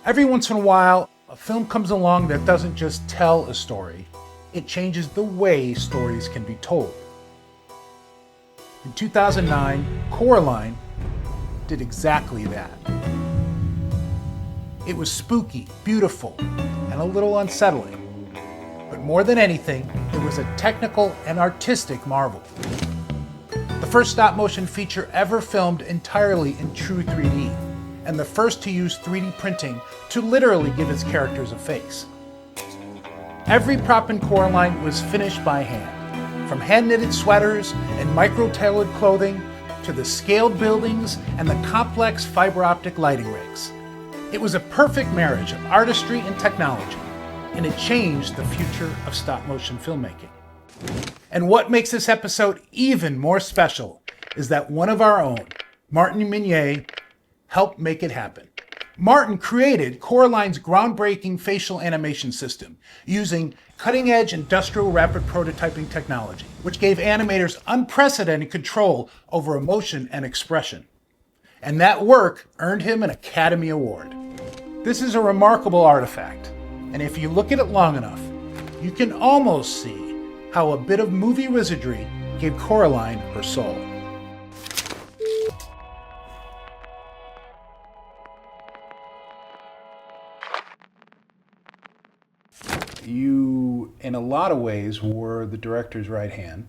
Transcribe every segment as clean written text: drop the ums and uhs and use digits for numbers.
Every once in a while, a film comes along that doesn't just tell a story, it changes the way stories can be told. In 2009, Coraline did exactly that. It was spooky, beautiful, and a little unsettling. But more than anything, it was a technical and artistic marvel. The first stop-motion feature ever filmed entirely in true 3D, and the first to use 3D printing to literally give its characters a face. Every prop in Coraline was finished by hand, from hand-knitted sweaters and micro-tailored clothing to the scaled buildings and the complex fiber optic lighting rigs. It was a perfect marriage of artistry and technology, and it changed the future of stop-motion filmmaking. And what makes this episode even more special is that one of our own, Martin Meunier, helped make it happen. Martin created Coraline's groundbreaking facial animation system using cutting-edge industrial rapid prototyping technology, which gave animators unprecedented control over emotion and expression. And that work earned him an Academy Award. This is a remarkable artifact, and if you look at it long enough, you can almost see how a bit of movie wizardry gave Coraline her soul. You, in a lot of ways, were the director's right hand.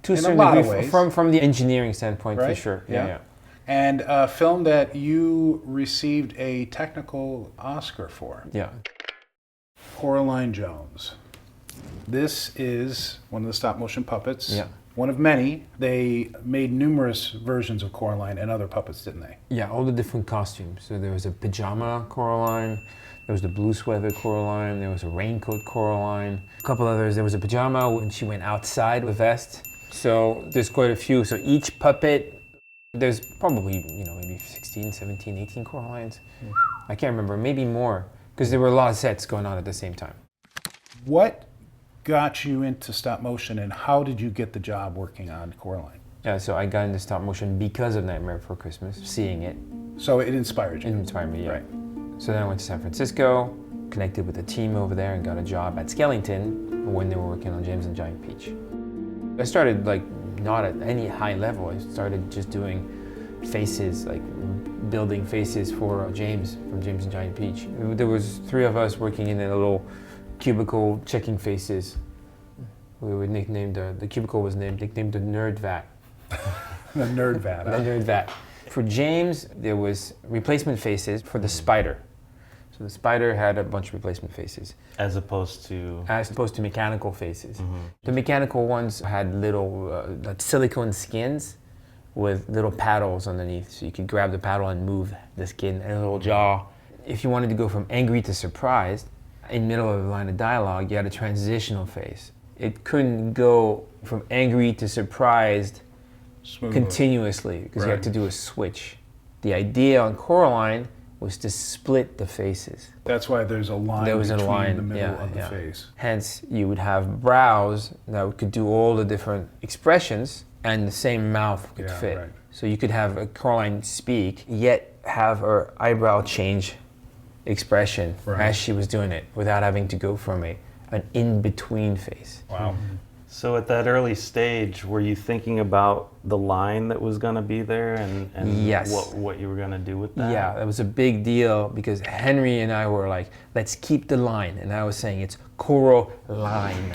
To a in certain a lot of degree, ways. from the engineering standpoint, Right? for sure. Yeah. And a film that you received a technical Oscar for. Yeah. Coraline Jones. This is one of the stop-motion puppets. Yeah. One of many. They made numerous versions of Coraline and other puppets, didn't they? Yeah, all the different costumes. So there was a pajama Coraline, there was the blue sweater Coraline, there was a raincoat Coraline, a couple others. There was a pajama when she went outside with a vest. So there's quite a few. So each puppet, there's probably, maybe 16, 17, 18 Coralines. I can't remember, maybe more, because there were a lot of sets going on at the same time. What got you into stop motion, and how did you get the job working on Coraline? Yeah, so I got into stop motion because of Nightmare Before Christmas, seeing it. So it inspired you? It inspired me, yeah. Right. So then I went to San Francisco, connected with a team over there, and got a job at Skellington when they were working on James and Giant Peach. I started not at any high level. I started just doing faces, building faces for James from James and Giant Peach. There was 3 of us working in a little cubicle checking faces. We were nicknamed, the cubicle was nicknamed the Nerd Vat. The Nerd Vat. The Nerd Vat. For James, there was replacement faces for the spider. So the spider had a bunch of replacement faces. As opposed to mechanical faces. Mm-hmm. The mechanical ones had little silicone skins with little paddles underneath. So you could grab the paddle and move the skin and a little jaw. If you wanted to go from angry to surprised, in the middle of a line of dialogue, you had a transitional face. It couldn't go from angry to surprised continuously because you had to do a switch. The idea on Coraline was to split the faces. That's why there's a line between the middle of the face. Hence, you would have brows that could do all the different expressions and the same mouth could fit. Right. So you could have a Coraline speak, yet have her eyebrow change expression as she was doing it without having to go from an in-between face. Wow. So at that early stage, were you thinking about the line that was going to be there and yes. what you were going to do with that? Yeah, that was a big deal because Henry and I were like, let's keep the line. And I was saying it's Coraline.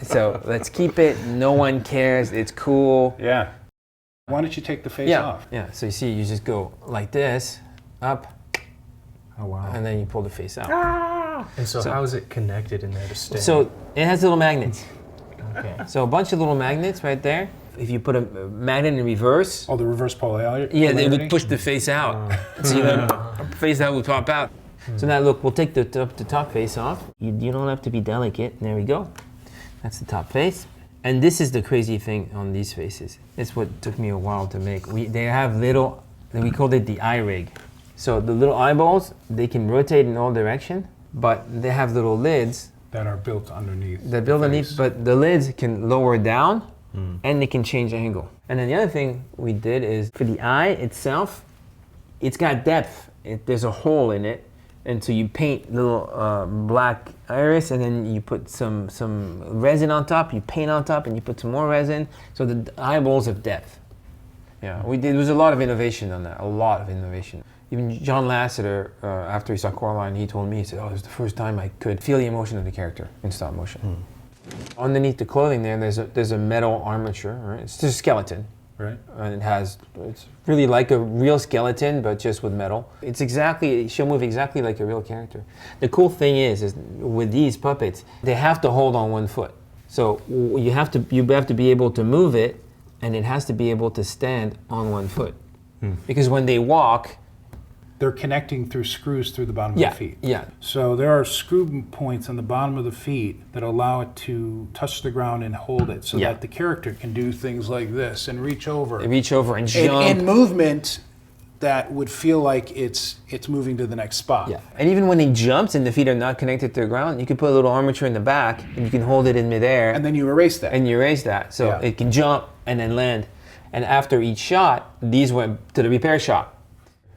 So let's keep it. No one cares. It's cool. Yeah. Why don't you take the face off? Yeah, so you see, you just go like this, up. Oh, wow. And then you pull the face out. And so how is it connected in there to stay? So it has little magnets. Okay. So a bunch of little magnets right there. If you put a magnet in reverse. Oh, the reverse polarity? Yeah, they would push the face out. So the face out would pop out. So now look, we'll take the top face off. You don't have to be delicate. There we go. That's the top face. And this is the crazy thing on these faces. It's what took me a while to make. They have little, we called it the eye rig. So the little eyeballs, they can rotate in all directions, but they have little lids that are built underneath. They're built underneath, but the lids can lower down and they can change angle. And then the other thing we did is for the eye itself, it's got depth. There's a hole in it, and so you paint little black iris, and then you put some resin on top. You paint on top, and you put some more resin, so the eyeballs have depth. Yeah, there was a lot of innovation on that. A lot of innovation. Even John Lasseter, after he saw Coraline, he told me, he said, "Oh, it was the first time I could feel the emotion of the character in stop motion." Underneath the clothing there's a metal armature, right? It's just a skeleton. Right. And it's really like a real skeleton, but just with metal. She'll move exactly like a real character. The cool thing is with these puppets, they have to hold on one foot. So you have to be able to move it, and it has to be able to stand on one foot. Because when they walk, they're connecting through screws through the bottom of the feet. Yeah. So there are screw points on the bottom of the feet that allow it to touch the ground and hold it, so that the character can do things like this and reach over. Reach over and jump. And movement that would feel like it's moving to the next spot. Yeah. And even when he jumps and the feet are not connected to the ground, you can put a little armature in the back and you can hold it in midair. And then you erase that. So it can jump and then land. And after each shot, these went to the repair shop.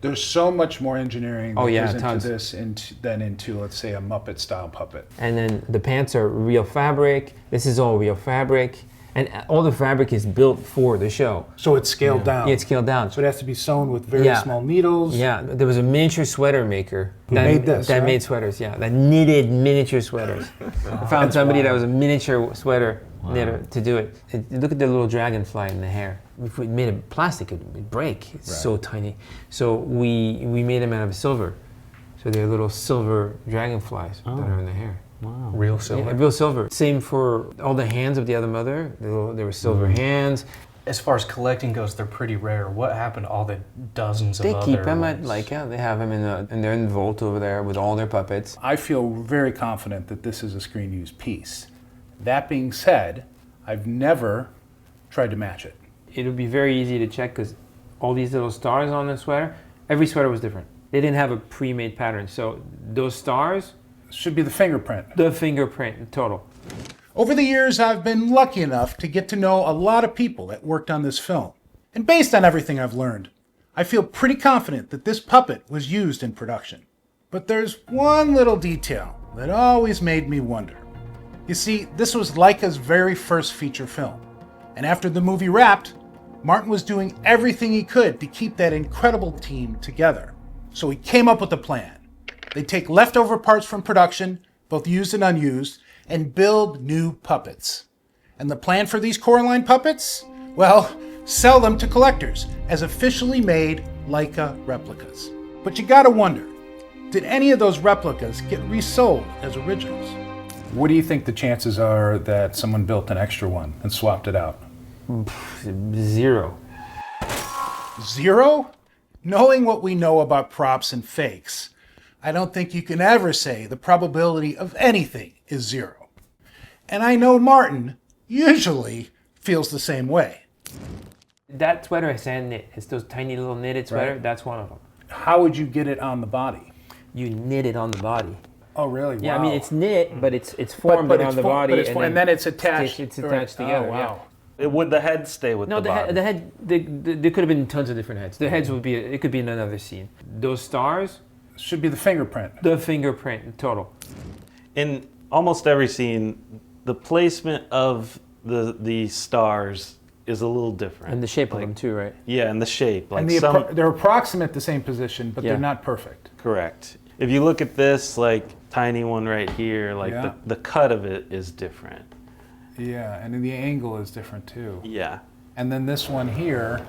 There's so much more engineering that goes tons. into this than into, let's say, a Muppet-style puppet. And then the pants are real fabric. This is all real fabric. And all the fabric is built for the show. So it's scaled down. Yeah, it's scaled down. So it has to be sewn with very small needles. Yeah, there was a miniature sweater maker that made sweaters, that knitted miniature sweaters. I found somebody that was a miniature sweater knitter to do it. Look at the little dragonfly in the hair. If we made it plastic, it would break. It's so tiny. So we made them out of silver. So they're little silver dragonflies that are in the hair. Wow. Real silver? Yeah, real silver. Same for all the hands of the other mother. They were silver hands. As far as collecting goes, they're pretty rare. What happened to all the dozens of They other keep them at ones? Laika. They have them and they're in the vault over there with all their puppets. I feel very confident that this is a screen-used piece. That being said, I've never tried to match it. It would be very easy to check because all these little stars on the sweater, every sweater was different. They didn't have a pre-made pattern. So those stars, should be the fingerprint. The fingerprint in total. Over the years, I've been lucky enough to get to know a lot of people that worked on this film. And based on everything I've learned, I feel pretty confident that this puppet was used in production. But there's one little detail that always made me wonder. You see, this was Laika's very first feature film. And after the movie wrapped, Martin was doing everything he could to keep that incredible team together. So he came up with a plan. They take leftover parts from production, both used and unused, and build new puppets. And the plan for these Coraline puppets? Well, sell them to collectors as officially made Laika replicas. But you gotta wonder, did any of those replicas get resold as originals? What do you think the chances are that someone built an extra one and swapped it out? 0. 0? Knowing what we know about props and fakes, I don't think you can ever say the probability of anything is 0. And I know Martin usually feels the same way. That sweater is hand knit. It's those tiny little knitted sweater. Right. That's one of them. How would you get it on the body? You knit it on the body. Oh, really? Yeah, wow. I mean, it's knit, but it's formed around the body. And then it's attached. It's attached together. Oh, wow. Would the head stay with the body? The head, there could have been tons of different heads. The heads it could be in another scene. Those stars? Should be the fingerprint. The fingerprint in total. In almost every scene, the placement of the stars is a little different. And the shape of them too, right? Yeah, and the shape. Like and they're approximate the same position, but they're not perfect. Correct. If you look at this, like, tiny one right here, like, the cut of it is different. Yeah, and the angle is different too. Yeah. And then this one here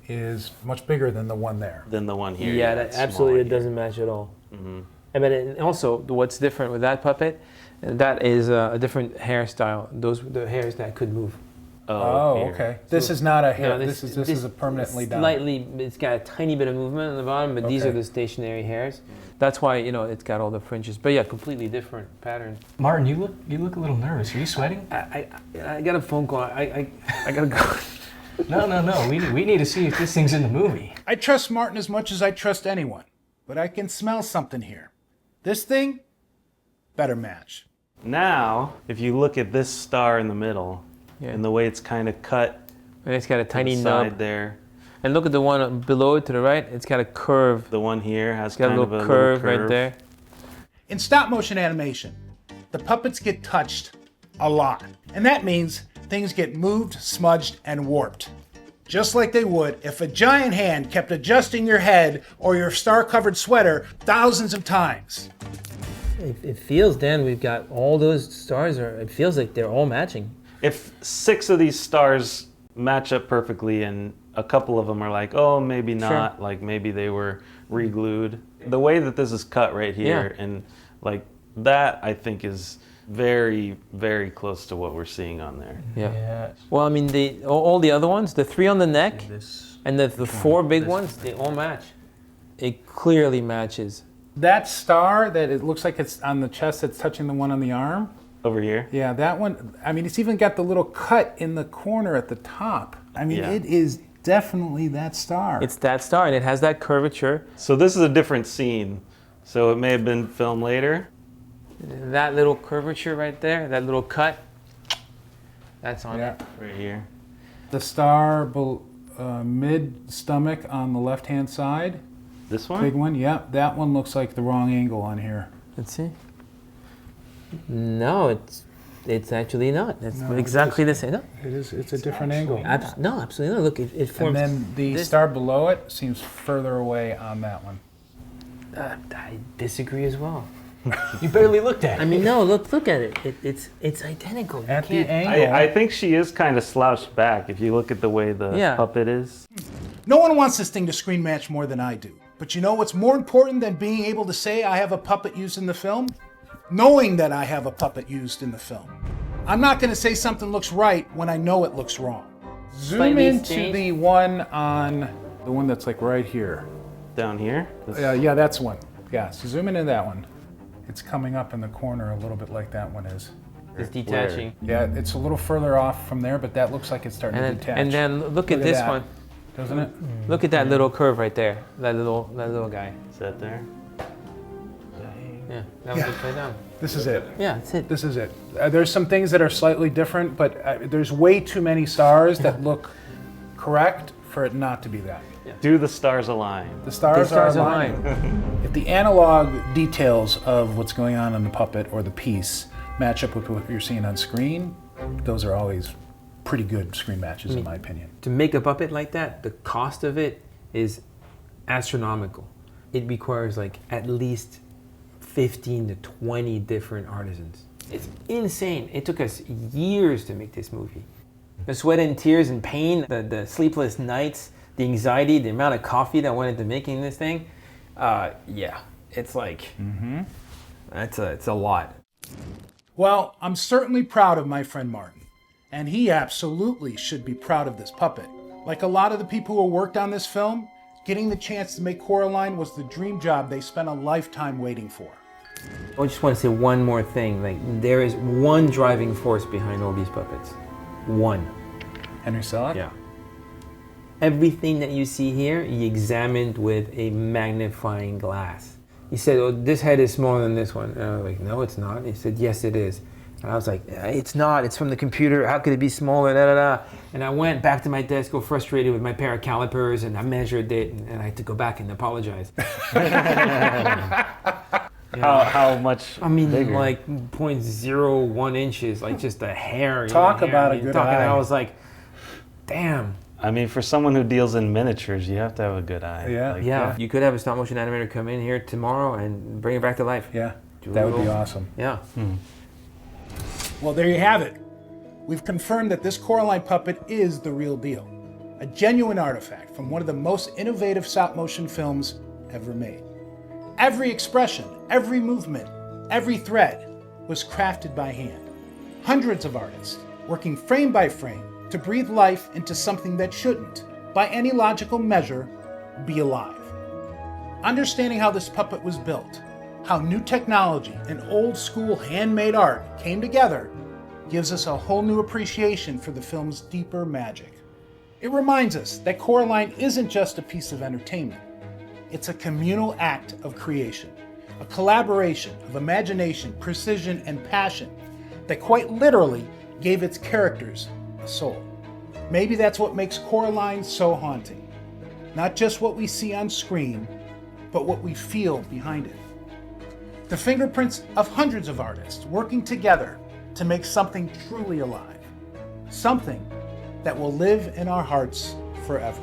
is much bigger than the one there. Than the one here. Yeah, that absolutely it doesn't match at all. Mm-hmm. And also, what's different with that puppet, that is a different hairstyle. Those were the hairs that could move. Oh, okay. This is not a hair. No, this is a permanently done. Slightly, it's got a tiny bit of movement on the bottom, but these are the stationary hairs. That's why it's got all the fringes. But yeah, completely different pattern. Martin, you look a little nervous. Are you sweating? I got a phone call. I gotta go. No. We need to see if this thing's in the movie. I trust Martin as much as I trust anyone, but I can smell something here. This thing better match. Now, if you look at this star in the middle, and the way it's kind of cut, And it's got a tiny side nub there. And look at the one below it to the right. It's got a curve. The one here has It's got kind a of little a curve little right there. In stop motion animation, the puppets get touched a lot. And that means things get moved, smudged, and warped. Just like they would if a giant hand kept adjusting your head or your star-covered sweater thousands of times. It feels, Dan, we've got all those stars, it feels like they're all matching. If 6 of these stars match up perfectly and a couple of them are like, oh, maybe not, like maybe they were re-glued. The way that this is cut right here, and like that I think is very, very close to what we're seeing on there. Yeah. Well, I mean, all the other ones, the 3 on the neck, and the 4 big ones, they all match. It clearly matches. That star that it looks like it's on the chest that's touching the one on the arm. Over here? Yeah, that one, I mean, it's even got the little cut in the corner at the top. I mean, it is definitely that star. It's that star, and it has that curvature. So this is a different scene. So it may have been filmed later. That little curvature right there, that little cut, that's on it. Right here. The star mid-stomach on the left-hand side. This one? Big one, yeah. That one looks like the wrong angle on here. Let's see. No, it's actually not. It's exactly the same. No, It is. It's a different angle. no, absolutely not. Look, it forms. And then the star below it seems further away on that one. I disagree as well. You barely looked at it. I mean, no, look at it. It's identical. You At the can't- angle. I think she is kind of slouched back if you look at the way the puppet is. No one wants this thing to screen match more than I do. But you know what's more important than being able to say I have a puppet used in the film? Knowing that I have a puppet used in the film. I'm not going to say something looks right when I know it looks wrong. Zoom Slightly into stained. the one that's like right here. Down here? Yeah, that's one. Yeah, so zoom into that one. It's coming up in the corner a little bit like that one is. It's detaching. Yeah, it's a little further off from there, but that looks like it's starting to detach. And then look at this that, one. Doesn't it? Look at that little curve right there. That little guy. Is that there? Yeah, that was upside down. This is it. Yeah, that's it. This is it. There's some things that are slightly different, but there's way too many stars that look correct for it not to be that. Do the stars align? The stars are align. aligned. If the analog details of what's going on in the puppet or the piece match up with what you're seeing on screen, those are always pretty good screen matches in my opinion. To make a puppet like that, the cost of it is astronomical. It requires like at least 15 to 20 different artisans. It's insane. It took us years to make this movie. The sweat and tears and pain, the sleepless nights, the anxiety, the amount of coffee that went into making this thing, it's like, it's a lot. Well, I'm certainly proud of my friend Martin, and he absolutely should be proud of this puppet. Like a lot of the people who worked on this film, getting the chance to make Coraline was the dream job they spent a lifetime waiting for. I just want to say one more thing. Like, there is one driving force behind all these puppets. One. Henry Selick? Yeah. Everything that you see here, he examined with a magnifying glass. He said, oh, this head is smaller than this one. And I was like, no, it's not. He said, yes, it is. And I was like, it's not. It's from the computer. How could it be smaller? Da, da, da. And I went back to my desk, all frustrated with my pair of calipers, and I measured it, and I had to go back and apologize. How much bigger? Like 0.01 inches, like just a hair. Talk about a good eye. And I was like, damn. I mean, for someone who deals in miniatures, you have to have a good eye. Yeah. Like, Yeah, you could have a stop motion animator come in here tomorrow and bring it back to life. Yeah, that would be awesome. Yeah. Well, there you have it. We've confirmed that this Coraline puppet is the real deal. A genuine artifact from one of the most innovative stop motion films ever made. Every expression, every movement, every thread was crafted by hand. Hundreds of artists working frame by frame to breathe life into something that shouldn't, by any logical measure, be alive. Understanding how this puppet was built, how new technology and old school handmade art came together, gives us a whole new appreciation for the film's deeper magic. It reminds us that Coraline isn't just a piece of entertainment. It's a communal act of creation, a collaboration of imagination, precision, and passion that quite literally gave its characters a soul. Maybe that's what makes Coraline so haunting. Not just what we see on screen, but what we feel behind it. The fingerprints of hundreds of artists working together to make something truly alive. Something that will live in our hearts forever.